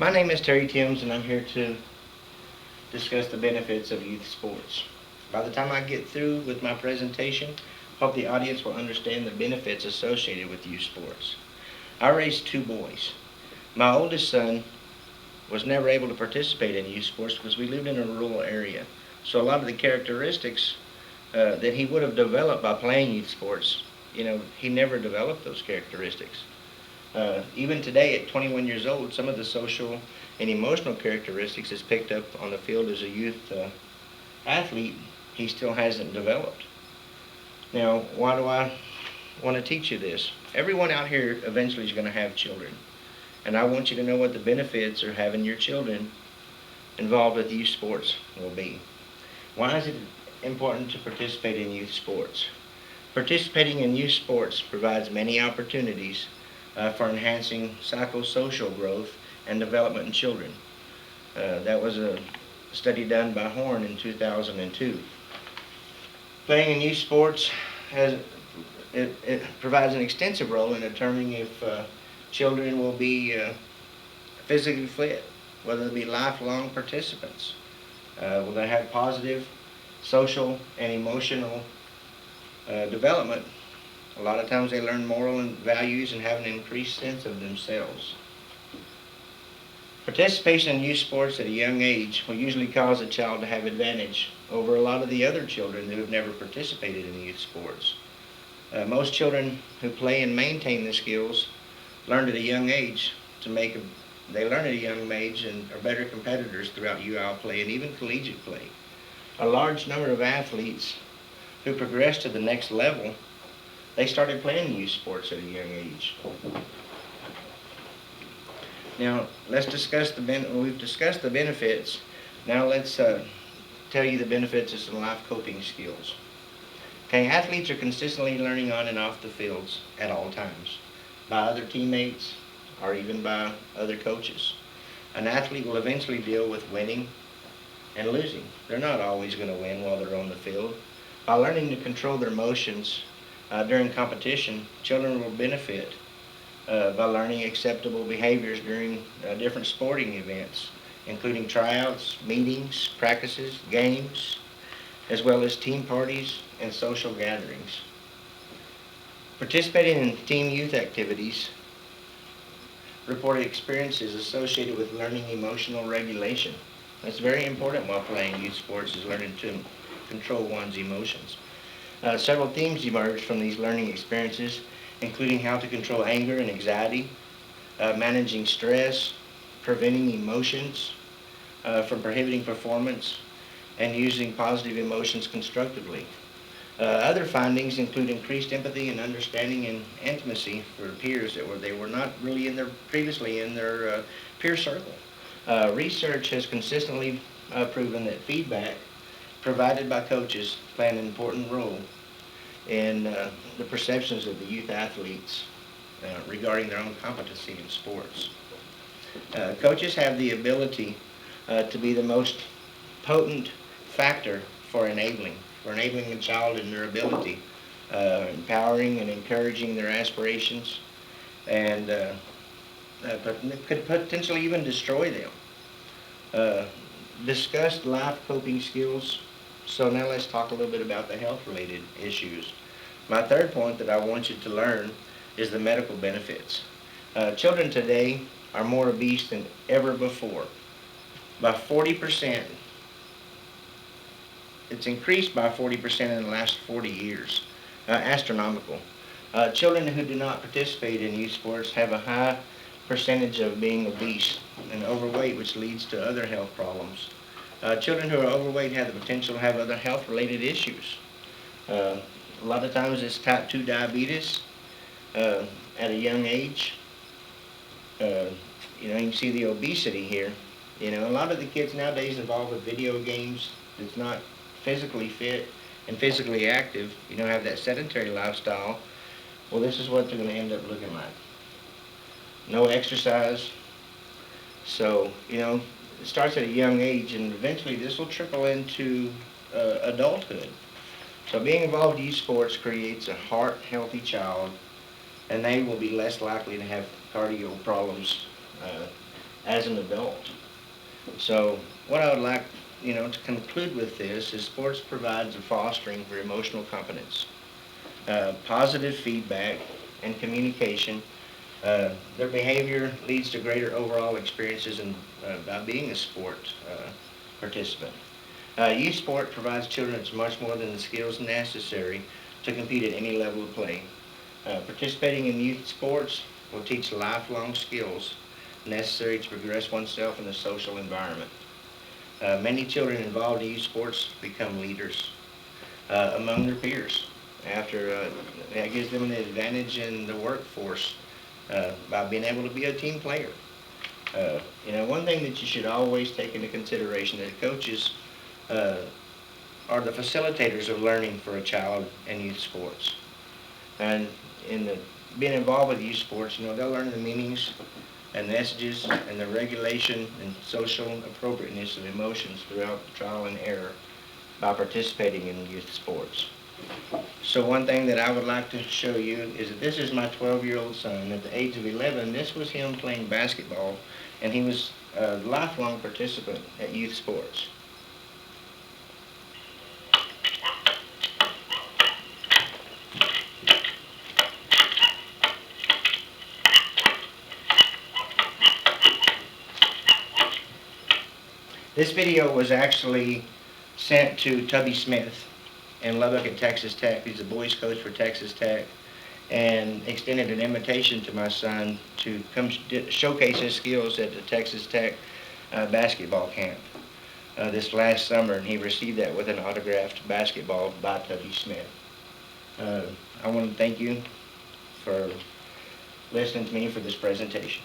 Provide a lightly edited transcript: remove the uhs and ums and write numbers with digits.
My name is Terry Timms, and I'm here to discuss the benefits of youth sports. By the time I get through with my presentation, I hope the audience will understand the benefits associated with youth sports. I raised two boys. My oldest son was never able to participate in youth sports because we lived in a rural area. So a lot of the characteristics that he would have developed by playing youth sports, he never developed those characteristics. Even today, at 21 years old, some of the social and emotional characteristics is picked up on the field as a youth athlete, he still hasn't developed. Now, why do I want to teach you this? Everyone out here eventually is going to have children. And I want you to know what the benefits of having your children involved with youth sports will be. Why is it important to participate in youth sports? Participating in youth sports provides many opportunities for enhancing psychosocial growth and development in children. That was a study done by Horn in 2002. Playing in youth sports it provides an extensive role in determining if children will be physically fit, whether they be lifelong participants. Will they have positive social and emotional development? A lot of times they learn moral and values and have an increased sense of themselves. Participation in youth sports at a young age will usually cause a child to have advantage over a lot of the other children who have never participated in youth sports. Most children who play and maintain the skills learn at a young age they learn at a young age and are better competitors throughout UIL play and even collegiate play. A large number of athletes who progress to the next level, they started playing youth sports at a young age. Now, we've discussed the benefits. Now let's tell you the benefits of some life coping skills. Okay, athletes are consistently learning on and off the fields at all times, by other teammates or even by other coaches. An athlete will eventually deal with winning and losing. They're not always going to win while they're on the field. By learning to control their emotions during competition, children will benefit by learning acceptable behaviors during different sporting events, including tryouts, meetings, practices, games, as well as team parties and social gatherings. Participating in team youth activities reported experiences associated with learning emotional regulation. That's very important while playing youth sports, is learning to control one's emotions. Several themes emerged from these learning experiences, including how to control anger and anxiety, managing stress, preventing emotions from prohibiting performance, and using positive emotions constructively. Other findings include increased empathy and understanding and intimacy for peers they were not really previously in their peer circle. Research has consistently proven that feedback provided by coaches play an important role in the perceptions of the youth athletes regarding their own competency in sports. Coaches have the ability to be the most potent factor for enabling a child in their ability, empowering and encouraging their aspirations, and could potentially even destroy them. Discussed life coping skills. So now let's talk a little bit about the health-related issues. My third point that I want you to learn is the medical benefits. Children today are more obese than ever before. By 40%. It's increased by 40% in the last 40 years. Astronomical. Children who do not participate in youth sports have a high percentage of being obese and overweight, which leads to other health problems. Children who are overweight have the potential to have other health-related issues. A lot of times it's type 2 diabetes at a young age. You can see the obesity here. A lot of the kids nowadays involved with video games that's not physically fit and physically active, have that sedentary lifestyle. Well, this is what they're going to end up looking like. No exercise. So, it starts at a young age, and eventually this will trickle into adulthood. So being involved in youth sports creates a heart-healthy child, and they will be less likely to have cardio problems as an adult. So what I would like, to conclude with this is sports provides a fostering for emotional competence, positive feedback, and communication. Their behavior leads to greater overall experiences by being a sport participant. Youth sport provides children with much more than the skills necessary to compete at any level of play. Participating in youth sports will teach lifelong skills necessary to progress oneself in the social environment. Many children involved in youth sports become leaders among their peers. That gives them an advantage in the workforce by being able to be a team player. One thing that you should always take into consideration is coaches are the facilitators of learning for a child in youth sports. And being involved with youth sports, they'll learn the meanings and messages and the regulation and social appropriateness of emotions throughout the trial and error by participating in youth sports. So one thing that I would like to show you is that this is my 12-year-old son. At the age of 11, this was him playing basketball, and he was a lifelong participant at youth sports. This video was actually sent to Tubby Smith in Lubbock at Texas Tech. He's the boys coach for Texas Tech, and extended an invitation to my son to come showcase his skills at the Texas Tech basketball camp this last summer, and he received that with an autographed basketball by Tubby Smith. I want to thank you for listening to me for this presentation.